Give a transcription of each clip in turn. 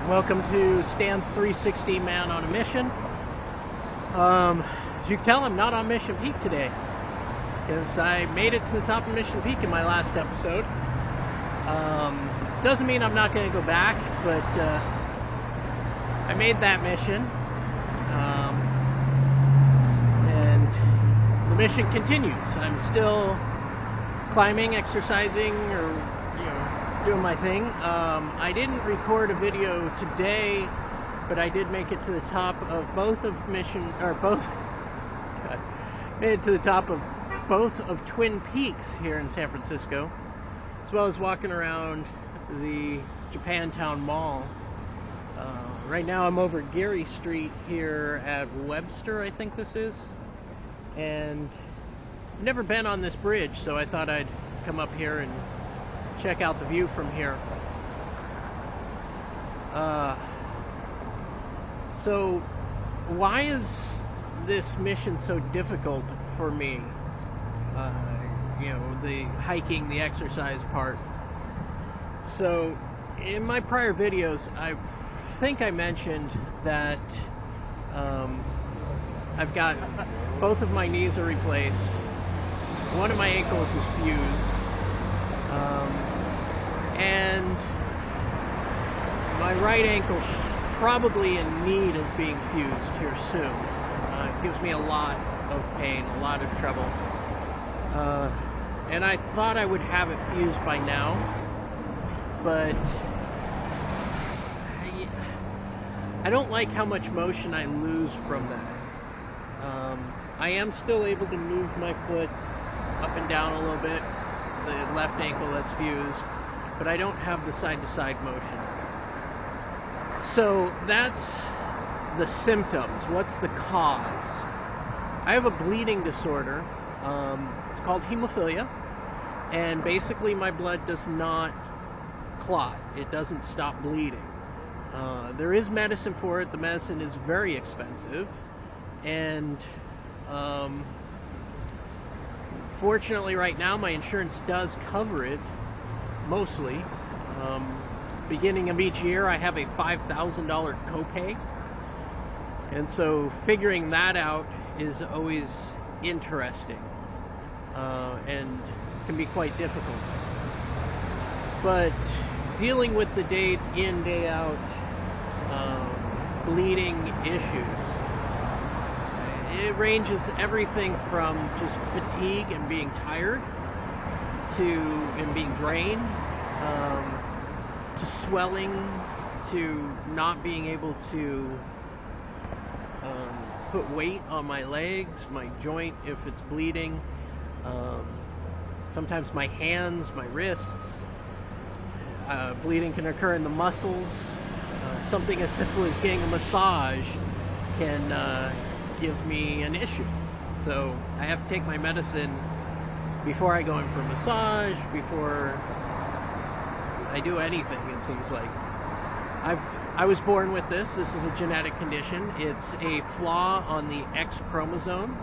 Welcome to Stan's 360 Man on a Mission. As you can tell, I'm not on Mission Peak today because I made it to the top of Mission Peak in my last episode. Doesn't mean I'm not going to go back, but I made that mission, and the mission continues. I'm still climbing, exercising, or doing my thing. I didn't record a video today, but I did make it to the top of made it to the top of both of Twin Peaks here in San Francisco, as well as walking around the Japantown Mall. Right now I'm over Geary Street here at Webster, I think this is, and I've never been on this bridge, so I thought I'd come up here and check out the view from here. So why is this mission so difficult for me? The hiking, the exercise part. So in my prior videos, I think I mentioned that I've got both of my knees are replaced. One of my ankles is fused. And my right ankle's probably in need of being fused here soon. It gives me a lot of pain, a lot of trouble. And I thought I would have it fused by now, but I don't like how much motion I lose from that. I am still able to move my foot up and down a little bit, the left ankle that's fused, but I don't have the side-to-side motion. So that's the symptoms. What's the cause? I have a bleeding disorder. It's called hemophilia, and basically my blood does not clot. It doesn't stop bleeding. There is medicine for it. The medicine is very expensive, and fortunately right now my insurance does cover it, mostly. Beginning of each year I have a $5,000 copay, and so figuring that out is always interesting, and can be quite difficult. But dealing with the day in, day out bleeding issues, it ranges everything from just fatigue and being tired and being drained, to swelling, to not being able to put weight on my legs, my joint if it's bleeding, sometimes my hands, my wrists. Bleeding can occur in the muscles. Something as simple as getting a massage can give me an issue. So I have to take my medicine before I go in for a massage, before I do anything, it seems like. I was born with this. This is a genetic condition. It's a flaw on the X chromosome,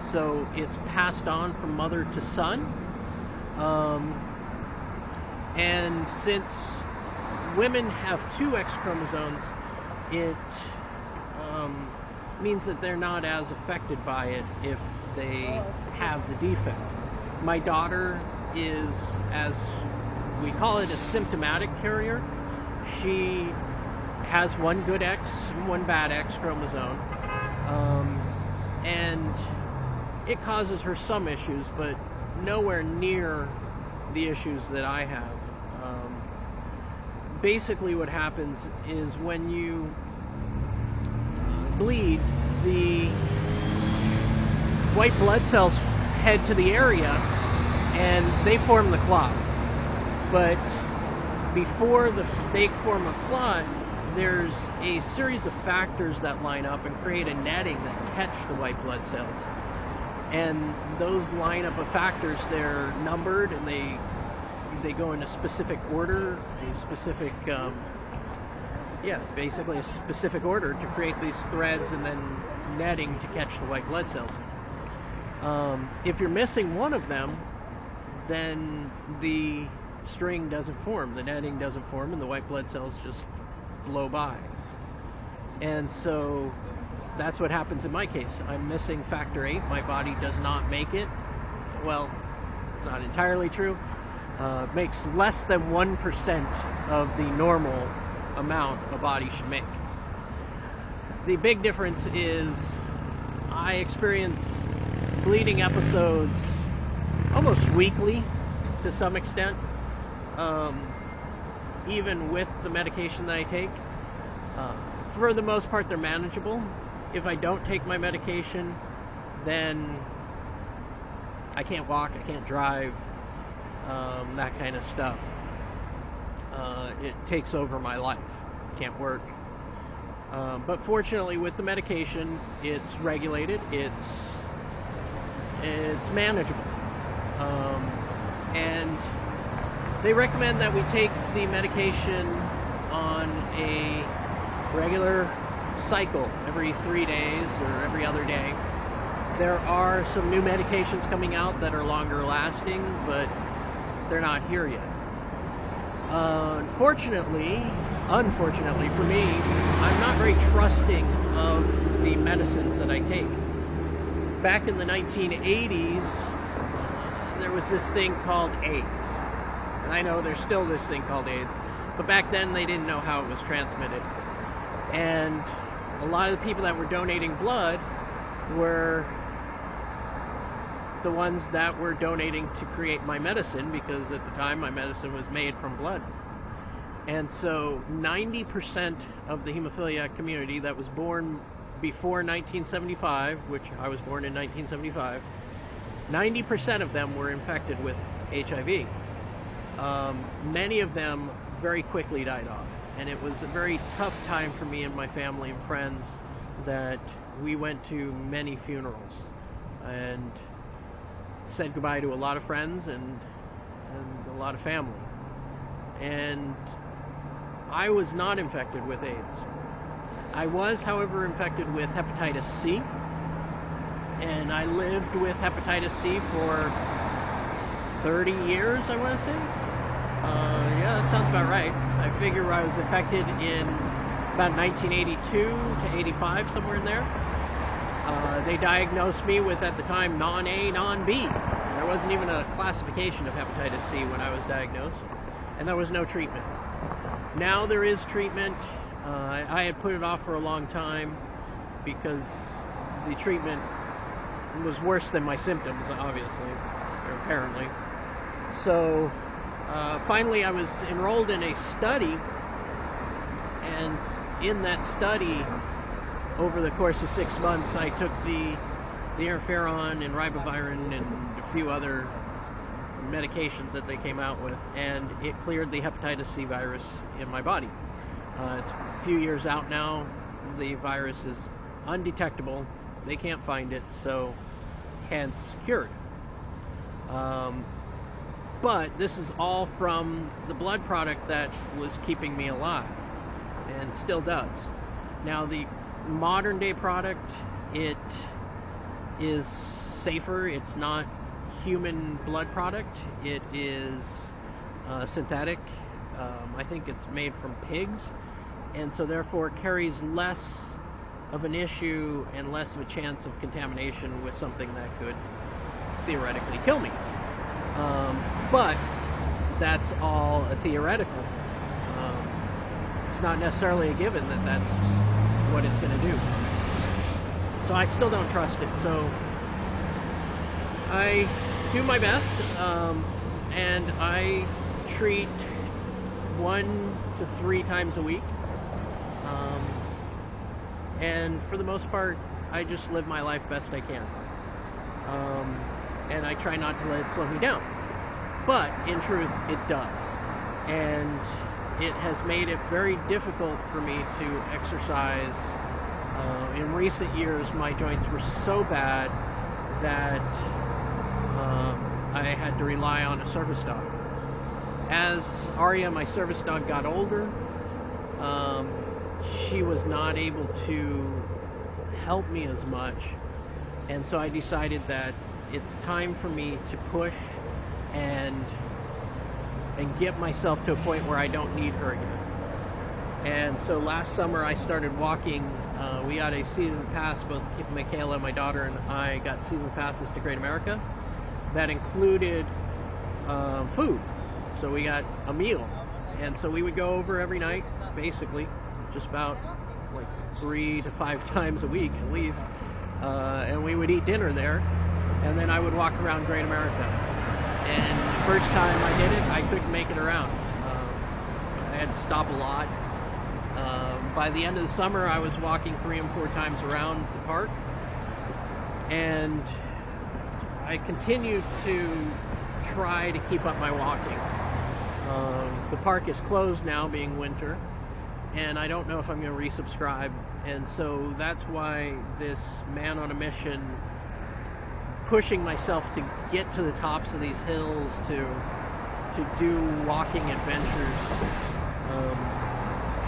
so it's passed on from mother to son. And since women have two X chromosomes, it means that they're not as affected by it if they have the defect. My daughter is, as we call it, a symptomatic carrier. She has one good X and one bad X chromosome, and it causes her some issues, but nowhere near the issues that I have. Basically what happens is when you bleed, the white blood cells head to the area and they form the clot. But before they form a clot, there's a series of factors that line up and create a netting that catch the white blood cells. And those lineup of factors, they're numbered, and they go in a specific order, basically a specific order to create these threads and then netting to catch the white blood cells. If you're missing one of them, then the string doesn't form, the netting doesn't form, and the white blood cells just blow by. And so that's what happens in my case. I'm missing factor VIII. My body does not make it. Well, it's not entirely true. It makes less than 1% of the normal amount a body should make. The big difference is I experience bleeding episodes almost weekly to some extent, even with the medication that I take. For the most part, they're manageable. If I don't take my medication, then I can't walk, I can't drive, that kind of stuff. It takes over my life. Can't work. But fortunately, with the medication, it's regulated. It's manageable. And they recommend that we take the medication on a regular cycle, every 3 days or every other day. There are some new medications coming out that are longer lasting, but they're not here yet. Unfortunately for me, I'm not very trusting of the medicines that I take. Back in the 1980s, there was this thing called AIDS. And I know there's still this thing called AIDS, but back then they didn't know how it was transmitted. And a lot of the people that were donating blood were the ones that were donating to create my medicine, because at the time my medicine was made from blood. And so 90% of the hemophilia community that was born before 1975, which I was born in 1975, 90% of them were infected with HIV. Many of them very quickly died off. And it was a very tough time for me and my family and friends that we went to many funerals and said goodbye to a lot of friends and a lot of family. And I was not infected with AIDS. I was, however, infected with hepatitis C, and I lived with hepatitis C for 30 years, I want to say. Yeah, that sounds about right. I figure I was infected in about 1982 to 85, somewhere in there. They diagnosed me with, at the time, non-A, non-B. There wasn't even a classification of hepatitis C when I was diagnosed, and there was no treatment. Now there is treatment. I had put it off for a long time because the treatment was worse than my symptoms, obviously, or apparently. So finally I was enrolled in a study, and in that study, over the course of 6 months, I took the interferon and ribavirin and a few other medications that they came out with, and it cleared the hepatitis C virus in my body. It's a few years out now. The virus is undetectable. They can't find it, so hence cured. But this is all from the blood product that was keeping me alive, and still does. Now the modern day product, it is safer. It's not human blood product. It is synthetic. I think it's made from pigs, and so therefore carries less of an issue and less of a chance of contamination with something that could theoretically kill me. But that's all a theoretical. It's not necessarily a given that that's what it's going to do. So I still don't trust it. So I do my best, and I treat 1 to 3 times a week. And for the most part, I just live my life best I can. And I try not to let it slow me down. But in truth, it does. And it has made it very difficult for me to exercise. In recent years, my joints were so bad that I had to rely on a service dog. As Aria, my service dog, got older, she was not able to help me as much. And so I decided that it's time for me to push and get myself to a point where I don't need her again. And so last summer I started walking. We got a season pass, both Michaela, my daughter, and I got season passes to Great America. That included food. So we got a meal. And so we would go over every night, basically, just about like 3 to 5 times a week at least. And we would eat dinner there. And then I would walk around Great America. And the first time I did it, I couldn't make it around. I had to stop a lot. By the end of the summer, I was walking 3 and 4 times around the park, and I continued to try to keep up my walking. The park is closed now, being winter, and I don't know if I'm going to resubscribe, and so that's why this man on a mission, pushing myself to get to the tops of these hills, to do walking adventures,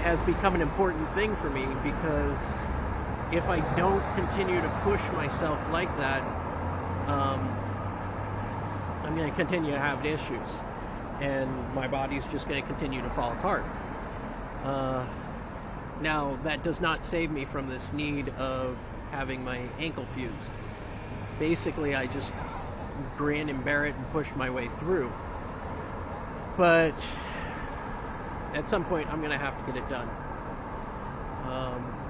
has become an important thing for me, because if I don't continue to push myself like that, I'm going to continue to have issues, and my body's just going to continue to fall apart. Now, that does not save me from this need of having my ankle fused. Basically, I just grin and bear it and push my way through. But at some point, I'm going to have to get it done.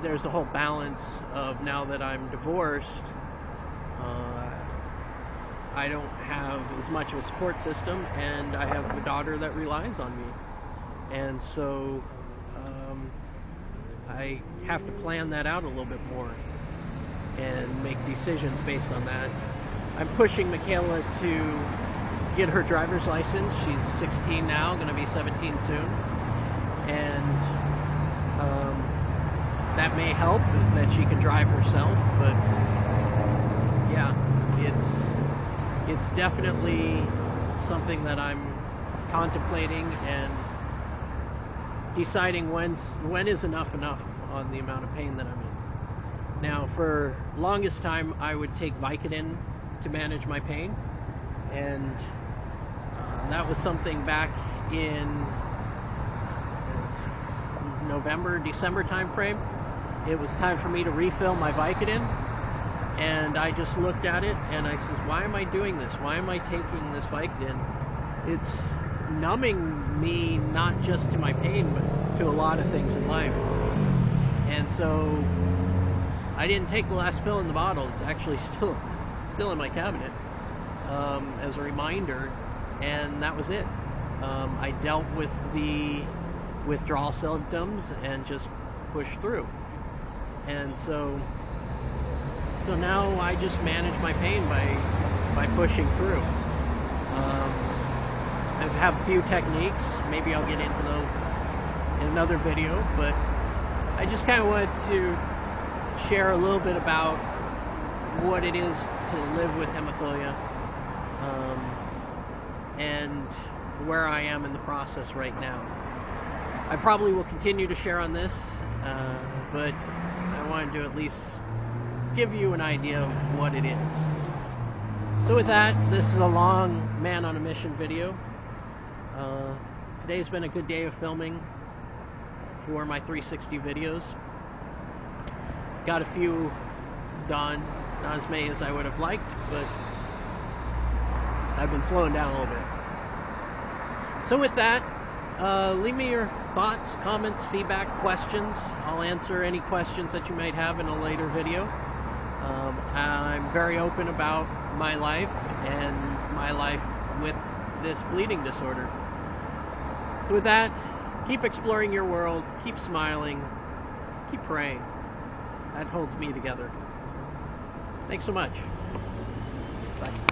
There's a whole balance of, now that I'm divorced, I don't have as much of a support system, and I have a daughter that relies on me. And so I have to plan that out a little bit more and make decisions based on that. I'm pushing Michaela to get her driver's license. She's 16 now, going to be 17 soon. And that may help, that she can drive herself, but yeah, it's definitely something that I'm contemplating and deciding when is enough on the amount of pain that I'm in. Now, for longest time, I would take Vicodin to manage my pain, and that was something back in November, December time frame. It was time for me to refill my Vicodin, and I just looked at it and I says, why am I doing this? Why am I taking this Vicodin? It's numbing me, not just to my pain, but to a lot of things in life. And so I didn't take the last pill in the bottle. It's actually still in my cabinet as a reminder, and that was it. I dealt with the withdrawal symptoms and just pushed through. And so now I just manage my pain by pushing through. I have a few techniques. Maybe I'll get into those in another video, but I just kind of wanted to share a little bit about what it is to live with hemophilia, and where I am in the process right now. I probably will continue to share on this, but I wanted to at least give you an idea of what it is. So with that, this is a long man on a mission video. Today's been a good day of filming for my 360 videos. Got a few done, not as many as I would have liked, but I've been slowing down a little bit. So with that, leave me your thoughts, comments, feedback, questions. I'll answer any questions that you might have in a later video. I'm very open about my life and my life with this bleeding disorder. So with that, keep exploring your world, keep smiling, keep praying. That holds me together. Thanks so much. Bye.